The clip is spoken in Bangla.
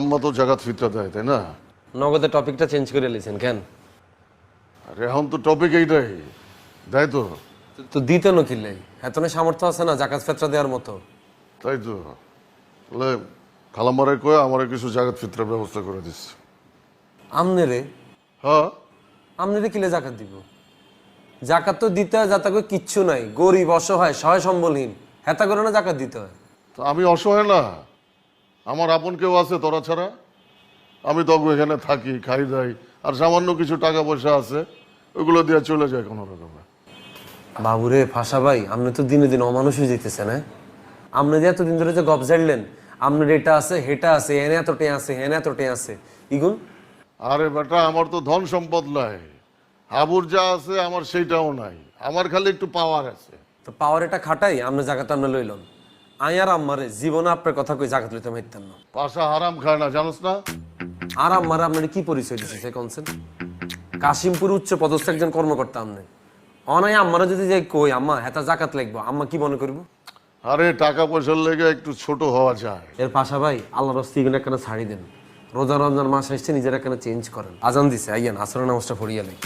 আম্মা তো জাকাত ফিতরা দেয়, তাই না? নগদের টপিকটা চেঞ্জ করে লিছেন কেন? আরে এখন তো টপিক এইটাই, তাই তো? তো দিতে নকিলে এত না সামর্থ্য আছে না জাকাত ফেতরা দেওয়ার মতো? তাই তো, তাহলে খালাম্মারে কয়ে আমার কিছু জাকাত ফিতরার ব্যবস্থা করে দিচ্ছে। আমনেরে? হ্যাঁ। আমনেরে কিলে জাকাত দিব? জাকাত তো দিতে হয় যাতে করে কিচ্ছু নাই, গরিব অসহায় সহায় সম্বলহীন হেতা করে না জাকাত দিতে হয়। তো আমি অসহায় না? আমার আপন কেউ আছে তোরা ছাড়া? আমি তো এখানে থাকি, খাই দাই, আর সামান্য কিছু টাকা পয়সা আছে, ওগুলো দিয়ে চলে যায় কোনো রকমে। বাবুরে ফাঁসা ভাই, আপনি তো দিনে দিন অমানুষ হয়ে যেতেছেন। হ্যাঁ, আপনি যে এতদিন ধরে যে গপ ঝাড়লেন আপনার এটা আছে হেটা আছে এনে এতটে আছে হেনে এতটে আছে ইগুন। আরে বেটা, আমার তো ধন সম্পদ নাই, হাবুর যা আছে আমার সেইটাও নাই, আমার খালি একটু পাওয়ার আছে। তো পাওয়ার এটা খাটাই আপনি জাকাত আপনি লইলেন। আই আর আম্মারে জীবনে আপনার কথা কই জাকাত লইতে মারতাম না। পাশা হারাম খায় না, জানোস না? আর আম্মারে আপনার কি পরিচয় দিচ্ছে সে কনসেন? কাশিমপুর উচ্চ পদস্থ একজন কর্মকর্তা আপনি। অনাই আম্মারা যদি যাই কই আম্মা হেতা জাকাত লাগবো, আম্মা কি মনে করবো? আরে টাকা পয়সার লেগে একটু ছোট হওয়া যায়। এর পাশা ভাই আল্লাহর রাস্তে এগুলো একখানা ছাড়ি দেন। রোজা রমজান মাস আসছে, নিজের একখানা চেঞ্জ করেন। আজান দিছে, আইয়েন আসরের নামাজটা পড়িয়া নেই।